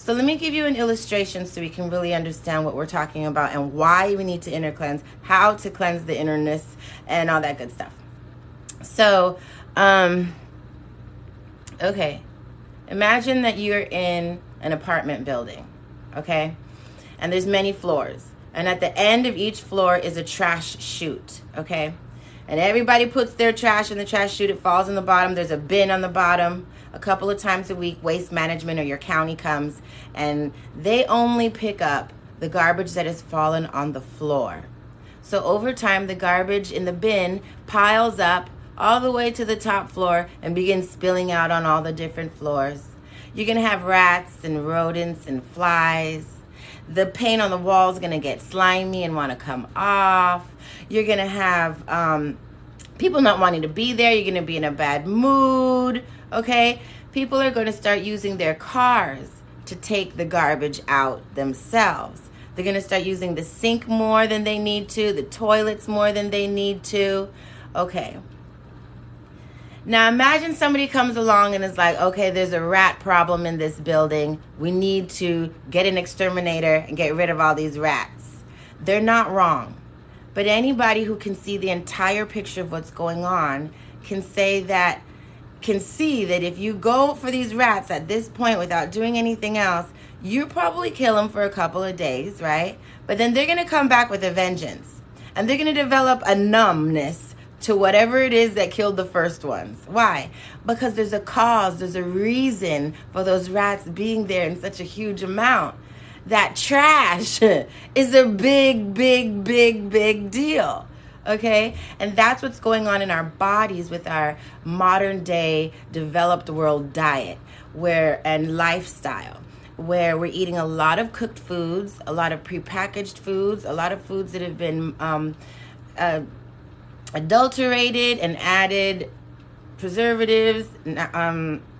So let me give you an illustration so we can really understand what we're talking about and why we need to inner cleanse, how to cleanse the innerness, and all that good stuff. So, okay, imagine that you're in an apartment building, okay? And there's many floors. And at the end of each floor is a trash chute, okay? And everybody puts their trash in the trash chute. It falls on the bottom. There's a bin on the bottom. A couple of times a week, Waste Management or your county comes, and they only pick up the garbage that has fallen on the floor. So over time, the garbage in the bin piles up all the way to the top floor and begins spilling out on all the different floors. You're going to have rats and rodents and flies. The paint on the wall is going to get slimy and want to come off. You're going to have people not wanting to be there. You're going to be in a bad mood, okay? People are going to start using their cars to take the garbage out themselves. They're going to start using the sink more than they need to, the toilets more than they need to, okay? Now imagine somebody comes along and is like, okay, there's a rat problem in this building. We need to get an exterminator and get rid of all these rats. They're not wrong. But anybody who can see the entire picture of what's going on can see that if you go for these rats at this point without doing anything else, you probably kill them for a couple of days, right? But then they're going to come back with a vengeance. And they're going to develop a numbness to whatever it is that killed the first ones. Why? Because there's a cause, there's a reason for those rats being there in such a huge amount. That trash is a big, big, big, big deal. Okay? And that's what's going on in our bodies with our modern day developed world diet and lifestyle, where we're eating a lot of cooked foods, a lot of prepackaged foods, a lot of foods that have been adulterated and added preservatives,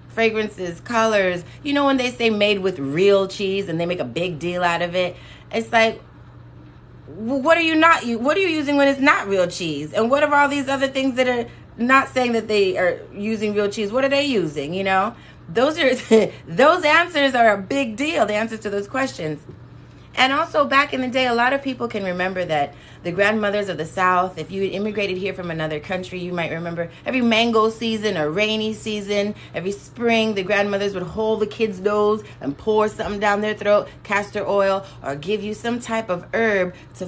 fragrances, colors. You know when they say made with real cheese and they make a big deal out of it? It's like, what are you using when it's not real cheese? And what are all these other things that are not saying that they are using real cheese? What are they using, you know? Those answers are a big deal, the answers to those questions. And also back in the day, a lot of people can remember that the grandmothers of the South, if you had immigrated here from another country, you might remember every mango season or rainy season, every spring, the grandmothers would hold the kid's nose and pour something down their throat, castor oil, or give you some type of herb to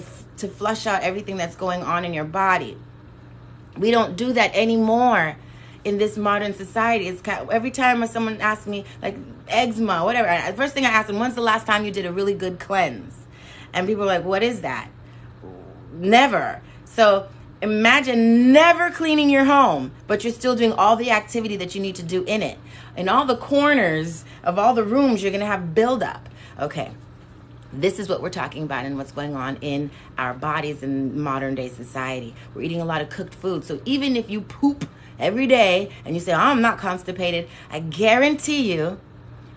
flush out everything that's going on in your body. We don't do that anymore in this modern society. It's every time someone asks me, like eczema, whatever, the first thing I ask them, when's the last time you did a really good cleanse? And people are like, what is that? Never. So imagine never cleaning your home, but you're still doing all the activity that you need to do in it. In all the corners of all the rooms, you're going to have buildup. Okay. This is what we're talking about and what's going on in our bodies in modern day society. We're eating a lot of cooked food. So even if you poop every day and you say, oh, I'm not constipated, I guarantee you,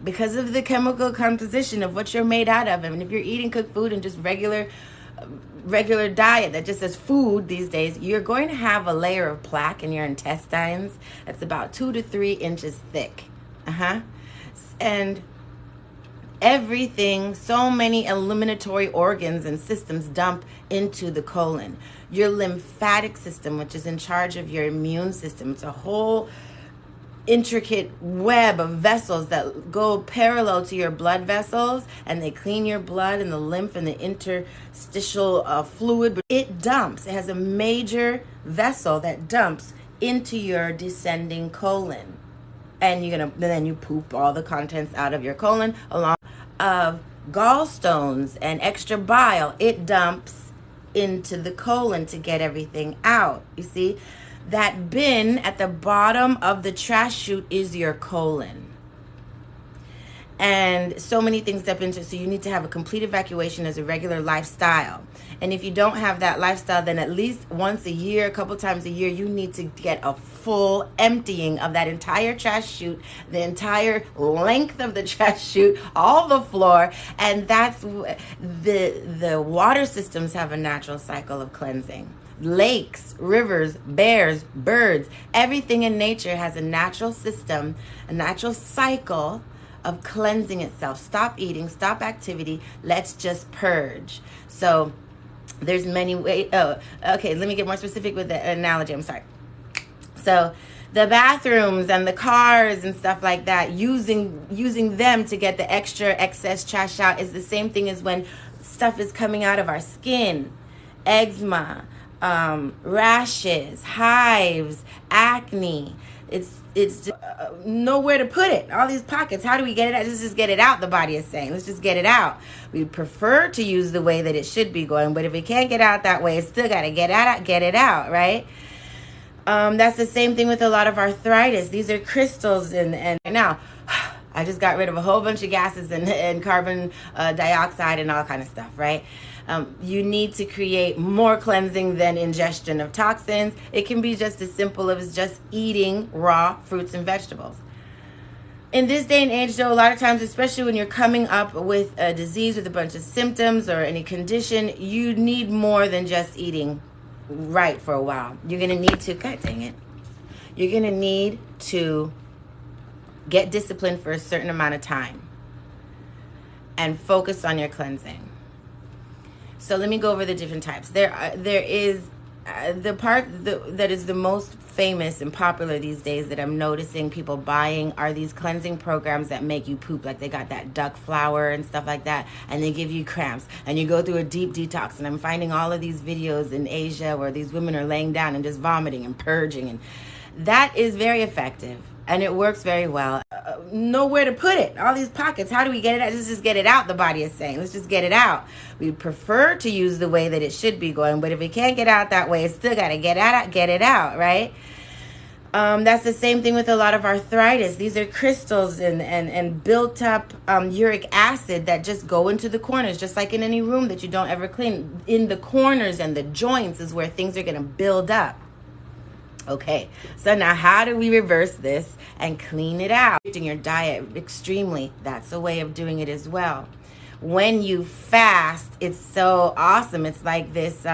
because of the chemical composition of what you're made out of, and if you're eating cooked food and just regular diet that just says food these days, you're going to have a layer of plaque in your intestines that's about 2 to 3 inches thick. And everything, so many eliminatory organs and systems dump into the colon. Your lymphatic system, which is in charge of your immune system, it's a whole intricate web of vessels that go parallel to your blood vessels, and they clean your blood and the lymph and the interstitial fluid. But it has a major vessel that dumps into your descending colon, and then you poop all the contents out of your colon, along of gallstones and extra bile. It dumps into the colon to get everything out. You see, that bin at the bottom of the trash chute is your colon. And so many things step into it. So you need to have a complete evacuation as a regular lifestyle. And if you don't have that lifestyle, then at least once a year, a couple times a year, you need to get a full emptying of that entire trash chute, the entire length of the trash chute, all the floor. And that's the water systems have a natural cycle of cleansing. Lakes, rivers, bears, birds, everything in nature has a natural system, a natural cycle of cleansing itself. Stop eating, stop activity. Let's just purge. So there's many ways. Oh, okay. Let me get more specific with the analogy. I'm sorry. So the bathrooms and the cars and stuff like that, using them to get the extra excess trash out is the same thing as when stuff is coming out of our skin. Eczema, rashes, hives, acne. It's nowhere to put it. All these pockets. How do we get it out? Let's just get it out, the body is saying. Let's just get it out. We prefer to use the way that it should be going, but if it can't get out that way, it's still got to get it out, right? That's the same thing with a lot of arthritis. These are crystals, and now I just got rid of a whole bunch of gases and carbon dioxide and all kind of stuff, right? You need to create more cleansing than ingestion of toxins. It can be just as simple as just eating raw fruits and vegetables. In this day and age, though, a lot of times, especially when you're coming up with a disease with a bunch of symptoms or any condition, you need more than just eating right for a while. You're going to need to, God dang it, you're going to need to get disciplined for a certain amount of time and focus on your cleansing. So let me go over the different types. There is the part that is the most famous and popular these days that I'm noticing people buying are these cleansing programs that make you poop. Like they got that duck flour and stuff like that, and they give you cramps, and you go through a deep detox. And I'm finding all of these videos in Asia where these women are laying down and just vomiting and purging, and that is very effective. And it works very well. Nowhere to put it. All these pockets. How do we get it out? Let's just get it out, the body is saying. Let's just get it out. We prefer to use the way that it should be going, but if it can't get out that way, it's still got to get it out, right? That's the same thing with a lot of arthritis. These are crystals and built up uric acid that just go into the corners, just like in any room that you don't ever clean. In the corners and the joints is where things are going to build up. Okay, so now how do we reverse this and clean it out? Restricting your diet extremely, that's a way of doing it as well. When you fast, it's so awesome. It's like this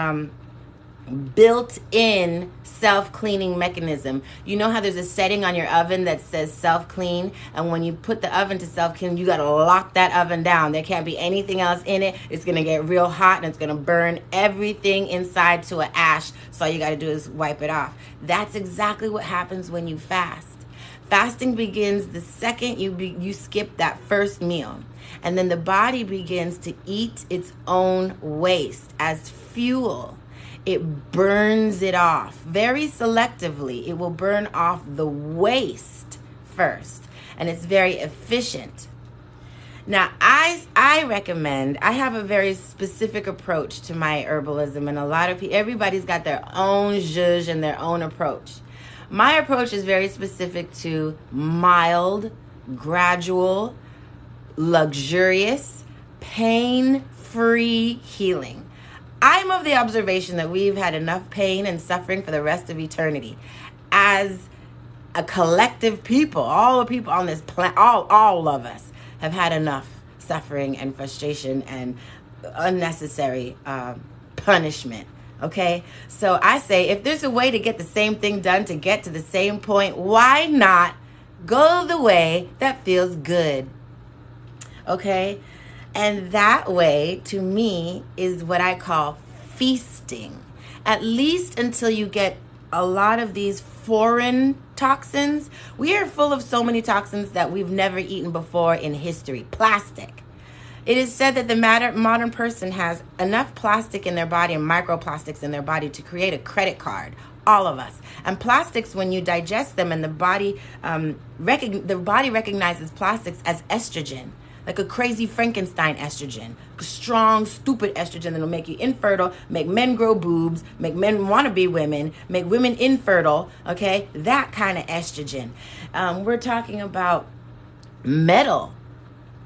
built-in self-cleaning mechanism. You know how there's a setting on your oven that says self-clean, and when you put the oven to self-clean, you got to lock that oven down. There can't be anything else in it. It's going to get real hot, and it's going to burn everything inside to an ash, so all you got to do is wipe it off. That's exactly what happens when you fast. Fasting begins the second you skip that first meal, and then the body begins to eat its own waste as fuel. It burns it off very selectively. It will burn off the waste first, and it's very efficient. Now, I recommend, I have a very specific approach to my herbalism, and a lot of people, everybody's got their own zhuzh and their own approach. My approach is very specific to mild, gradual, luxurious, pain-free healing. I'm of the observation that we've had enough pain and suffering for the rest of eternity. As a collective people, all the people on this planet, all of us have had enough suffering and frustration and unnecessary punishment. Okay? So I say, if there's a way to get the same thing done to get to the same point, why not go the way that feels good? Okay? And that way, to me, is what I call feasting. At least until you get a lot of these foreign toxins. We are full of so many toxins that we've never eaten before in history. Plastic. It is said that the modern person has enough plastic in their body and microplastics in their body to create a credit card. All of us. And plastics, when you digest them, and the body recognizes plastics as estrogen. Like a crazy Frankenstein estrogen, strong, stupid estrogen that'll make you infertile, make men grow boobs, make men want to be women, make women infertile, okay? That kind of estrogen. We're talking about metal.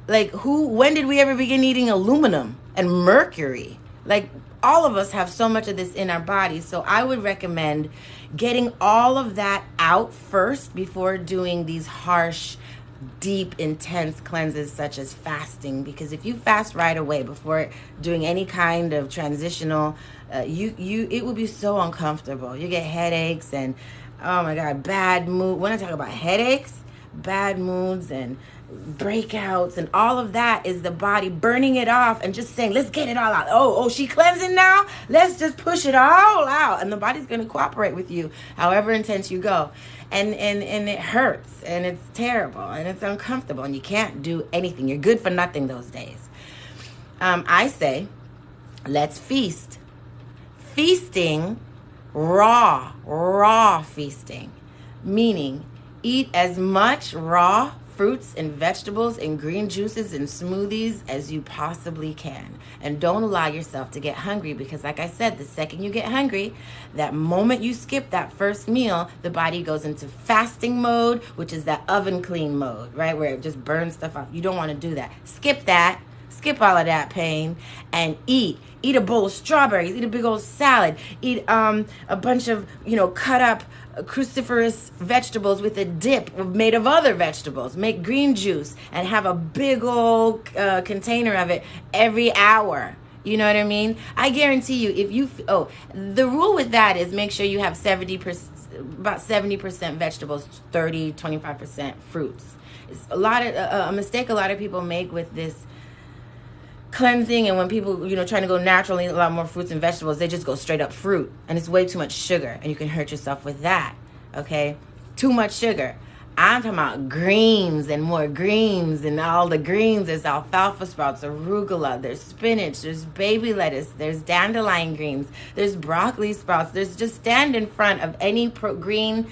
Like when did we ever begin eating aluminum and mercury? Like all of us have so much of this in our bodies. So I would recommend getting all of that out first before doing these harsh, deep, intense cleanses such as fasting, because if you fast right away before doing any kind of transitional, it will be so uncomfortable. You get headaches and, oh my God, bad mood. When I talk about headaches, bad moods and breakouts and all of that is the body burning it off and just saying, let's get it all out. Oh, she cleansing now? Let's just push it all out. And the body's going to cooperate with you however intense you go. And it hurts and it's terrible and it's uncomfortable and you can't do anything. You're good for nothing those days. I say, let's feast. Feasting, raw feasting, meaning eat as much raw fruits and vegetables and green juices and smoothies as you possibly can. And don't allow yourself to get hungry, because like I said, the second you get hungry, that moment you skip that first meal, the body goes into fasting mode, which is that oven clean mode, right? Where it just burns stuff off. You don't want to do that. Skip that. Skip all of that pain and eat. Eat a bowl of strawberries. Eat a big old salad. Eat a bunch of, cut up cruciferous vegetables with a dip made of other vegetables. Make green juice and have a big old container of it every hour. You know what I mean? I guarantee you, the rule with that is make sure you have about 70% vegetables, 25% fruits. It's a mistake a lot of people make with this cleansing, and when people trying to go naturally, a lot more fruits and vegetables, they just go straight up fruit, and it's way too much sugar, and you can hurt yourself with that. Okay, too much sugar. I'm talking about greens and more greens, and all the greens. There's alfalfa sprouts, arugula, there's spinach, there's baby lettuce, there's dandelion greens, there's broccoli sprouts. There's just stand in front of any green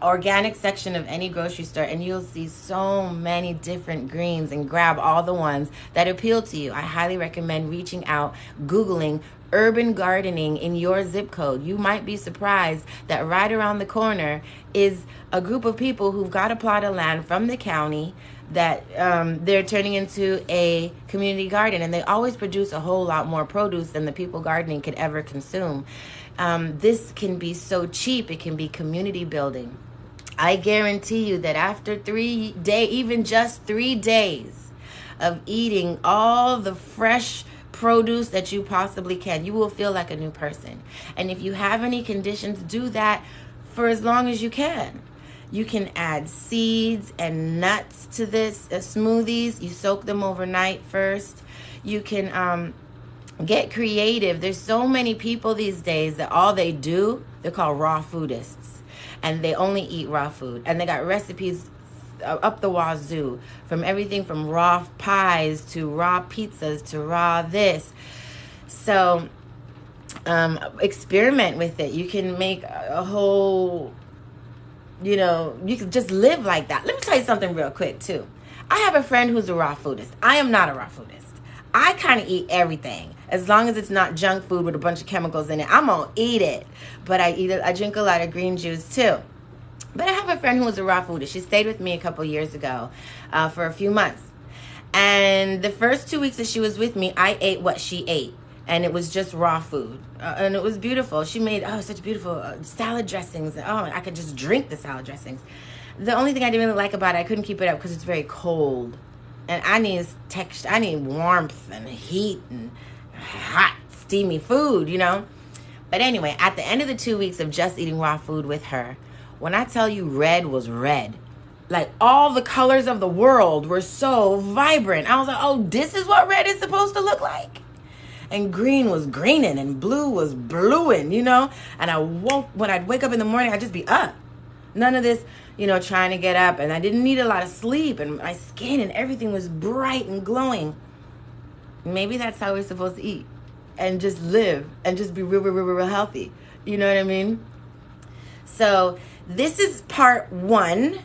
organic section of any grocery store and you'll see so many different greens, and grab all the ones that appeal to you. I highly recommend reaching out, Googling urban gardening in your zip code. You might be surprised that right around the corner is a group of people who've got a plot of land from the county that they're turning into a community garden, and they always produce a whole lot more produce than the people gardening could ever consume. This can be so cheap. It can be community building. I guarantee you that after 3 days, even just 3 days of eating all the fresh produce that you possibly can, you will feel like a new person. And if you have any conditions, do that for as long as you can. You can add seeds and nuts to this smoothies. You soak them overnight first. You can get creative. There's so many people these days that all they do, they're called raw foodists, and they only eat raw food, and they got recipes up the wazoo, from everything from raw pies to raw pizzas to raw this. So experiment with it. You can make a whole, you can just live like that. Let me tell you something real quick too. I have a friend who's a raw foodist. I am not a raw foodist. I kind of eat everything. As long as it's not junk food with a bunch of chemicals in it, I'm going to eat it. But I drink a lot of green juice too. But I have a friend who was a raw foodist. She stayed with me a couple years ago for a few months. And the first 2 weeks that she was with me, I ate what she ate. And it was just raw food. And it was beautiful. She made such beautiful salad dressings. I could just drink the salad dressings. The only thing I didn't really like about it, I couldn't keep it up because it's very cold. And I need texture. I need warmth and heat and hot, steamy food, But anyway, at the end of the 2 weeks of just eating raw food with her, when I tell you red was red, like all the colors of the world were so vibrant. I was like, oh, this is what red is supposed to look like. And green was greening and blue was bluing, And when I'd wake up in the morning, I'd just be up. None of this, trying to get up. And I didn't need a lot of sleep. And my skin and everything was bright and glowing. Maybe that's how we're supposed to eat. And just live. And just be real healthy. You know what I mean? So this is part 1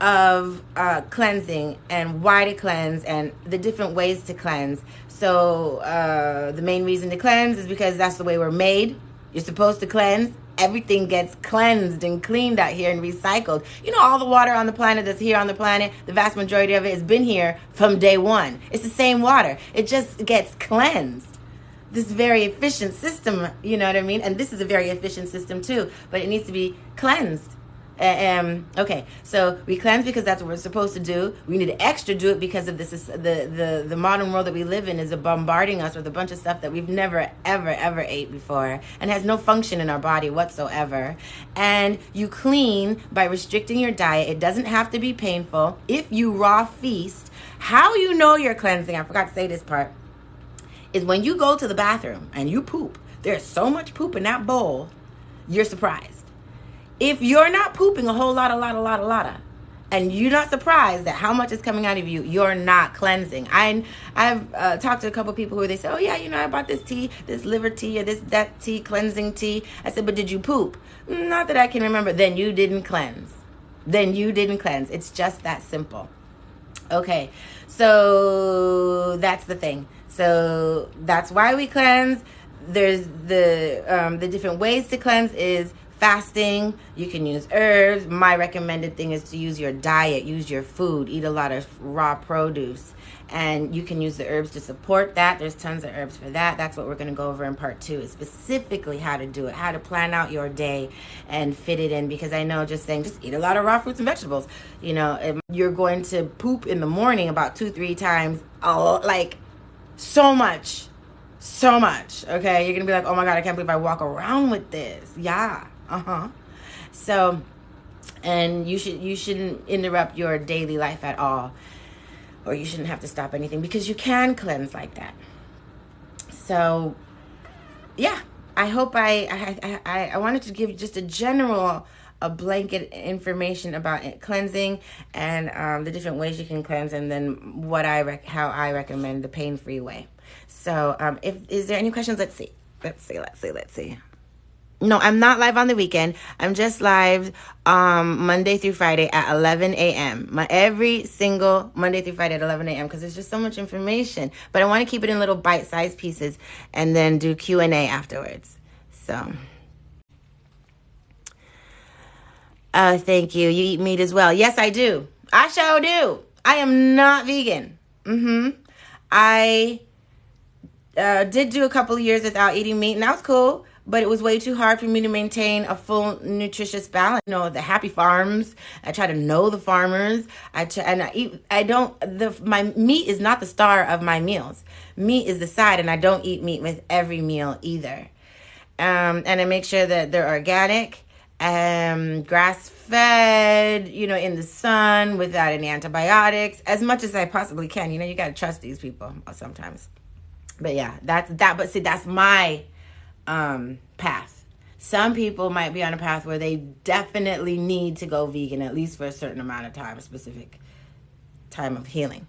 of cleansing and why to cleanse and the different ways to cleanse. So the main reason to cleanse is because that's the way we're made. You're supposed to cleanse. Everything gets cleansed and cleaned out here and recycled. All the water on the planet that's here on the planet, the vast majority of it has been here from day one. It's the same water. It just gets cleansed. This very efficient system, you know what I mean? And this is a very efficient system too, but it needs to be cleansed. Okay, so we cleanse because that's what we're supposed to do. We need to extra do it because of this. The modern world that we live in is bombarding us with a bunch of stuff that we've never, ever ate before and has no function in our body whatsoever. And you clean by restricting your diet. It doesn't have to be painful. If you raw feast, How you know you're cleansing, I forgot to say this part, is when you go to the bathroom and you poop. There's so much poop in that bowl, you're surprised. If you're not pooping a whole lot, and you're not surprised at how much is coming out of you, you're not cleansing. I've talked to a couple people who they say, oh yeah, I bought this tea, this liver tea, or that tea, cleansing tea. I said, but did you poop? Not that I can remember. Then you didn't cleanse. It's just that simple. Okay, so that's the thing. So that's why we cleanse. There's the different ways to cleanse is fasting. You can use herbs. My recommended thing is to use your diet, use your food, eat a lot of raw produce. And you can use the herbs to support that. There's tons of herbs for that. That's what we're going to go over in part 2, is specifically how to do it, how to plan out your day and fit it in. Because I know just eat a lot of raw fruits and vegetables. You're going to poop in the morning about 2-3 times. Like so much. Okay. You're going to be like, oh my God, I can't believe I walk around with this. Yeah. So, and you shouldn't interrupt your daily life at all. Or you shouldn't have to stop anything, because you can cleanse like that. So, yeah, I hope I wanted to give just a blanket information about cleansing and the different ways you can cleanse, and then how I recommend the pain-free way. So, is there any questions? Let's see. No, I'm not live on the weekend. I'm just live Monday through Friday at 11 a.m. Every single Monday through Friday at 11 a.m. because there's just so much information. But I want to keep it in little bite-sized pieces and then do Q&A afterwards. So, thank you. You eat meat as well. Yes, I do. I sure do. I am not vegan. I did do a couple of years without eating meat, and that was cool. But it was way too hard for me to maintain a full nutritious balance. The happy farms. I try to know the farmers. My meat is not the star of my meals. Meat is the side, and I don't eat meat with every meal either. And I make sure that they're organic, grass-fed, in the sun without any antibiotics, as much as I possibly can. You got to trust these people sometimes. But yeah, that's that. But see, that's my path. Some people might be on a path where they definitely need to go vegan, at least for a certain amount of time, a specific time of healing.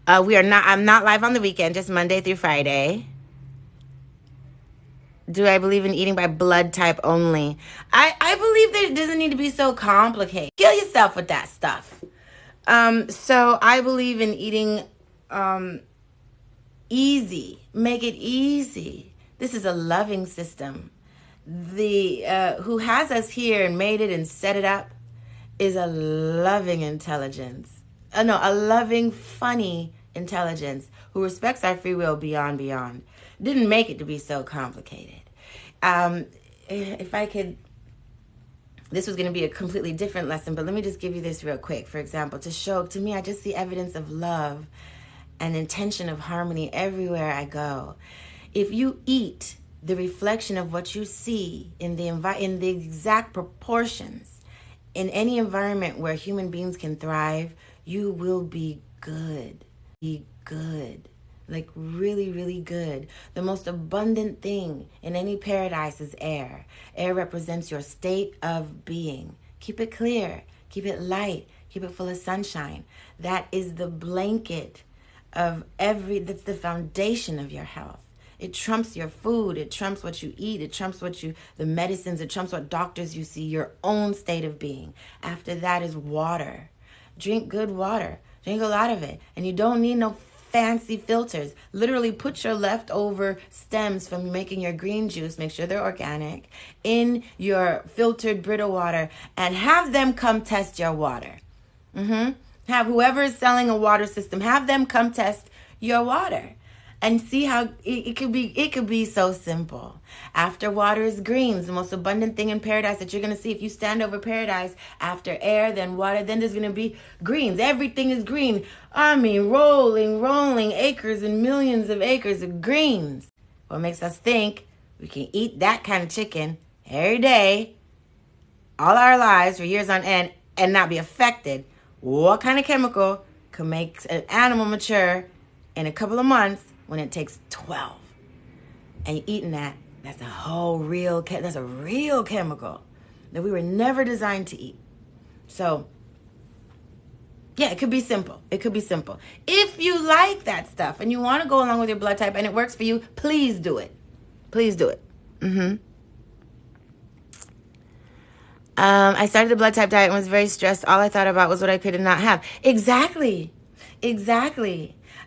I'm not live on the weekend, just Monday through Friday. Do I believe in eating by blood type only? I believe that it doesn't need to be so complicated. Kill yourself with that stuff. So I believe in eating easy. Make it easy. This is a loving system. Who has us here and made it and set it up is a loving intelligence. A loving, funny intelligence who respects our free will beyond. Didn't make it to be so complicated. If I could, this was going to be a completely different lesson, but let me just give you this real quick. For example, to me, I just see evidence of love and intention of harmony everywhere I go. If you eat the reflection of what you see in the exact proportions in any environment where human beings can thrive, you will be good. Be good. Like really, really good. The most abundant thing in any paradise is air. Air represents your state of being. Keep it clear. Keep it light. Keep it full of sunshine. That is the blanket of that's the foundation of your health. It trumps your food. It trumps what you eat. It trumps the medicines. It trumps what doctors you see, your own state of being. After that is water. Drink good water. Drink a lot of it. And you don't need no fancy filters. Literally put your leftover stems from making your green juice, make sure they're organic, in your filtered brittle water and have them come test your water. Have whoever is selling a water system, have them come test your water and see how it could be so simple. After water is greens, the most abundant thing in paradise that you're going to see. If you stand over paradise, after air, then water, then there's going to be greens. Everything is green. I mean, rolling acres and millions of acres of greens. What makes us think we can eat that kind of chicken every day, all our lives for years on end, and not be affected? What kind of chemical can make an animal mature in a couple of months when it takes 12. And you're eating that. That's that's a real chemical that we were never designed to eat. So, yeah, it could be simple. It could be simple. If you like that stuff and you want to go along with your blood type and it works for you, please do it. Please do it. I started the blood type diet and was very stressed. All I thought about was what I could and not have. Exactly.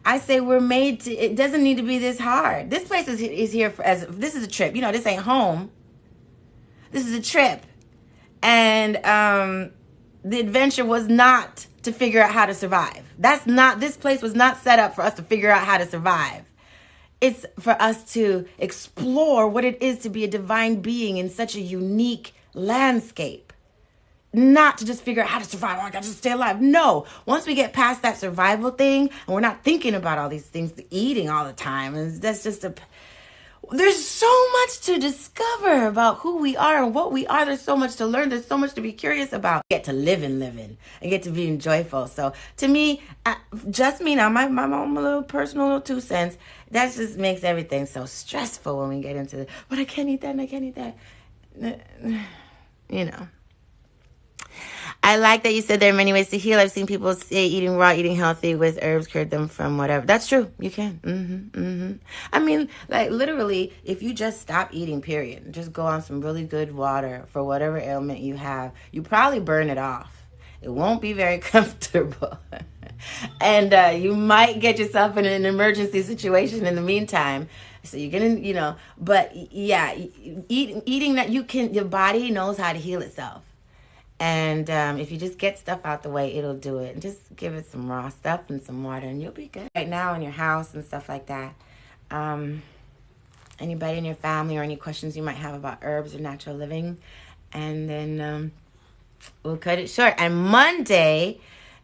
I say we're made to, it doesn't need to be this hard. This place is here this is a trip. This ain't home. This is a trip. And the adventure was not to figure out how to survive. This place was not set up for us to figure out how to survive. It's for us to explore what it is to be a divine being in such a unique landscape. Not to just figure out how to survive. Oh, I gotta just stay alive. No. Once we get past that survival thing and we're not thinking about all these things, eating all the time, and there's so much to discover about who we are and what we are. There's so much to learn. There's so much to be curious about. Get to living and get to being joyful. So to me, just me now, my own little personal 2 cents, that just makes everything so stressful when we get into it. But I can't eat that and I can't eat that. I like that you said there are many ways to heal. I've seen people say eating raw, eating healthy with herbs cured them from whatever. That's true. You can. I mean, like literally, if you just stop eating, period, just go on some really good water for whatever ailment you have, you probably burn it off. It won't be very comfortable. And you might get yourself in an emergency situation in the meantime. So you're gonna, but yeah, eating that your body knows how to heal itself. And if you just get stuff out the way, it'll do it. And just give it some raw stuff and some water and you'll be good. Right now in your house and stuff like that. Anybody in your family or any questions you might have about herbs or natural living. And then we'll cut it short. And Monday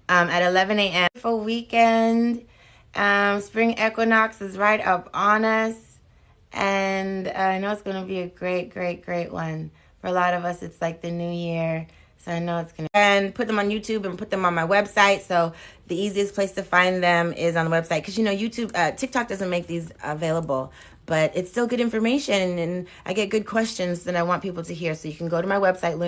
at 11 a.m. for weekend. Spring equinox is right up on us. And I know it's going to be a great, great, great one. For a lot of us, it's like the new year. So I know it's going to... And put them on YouTube and put them on my website. So the easiest place to find them is on the website. Because, YouTube, TikTok doesn't make these available. But it's still good information. And I get good questions that I want people to hear. So you can go to my website,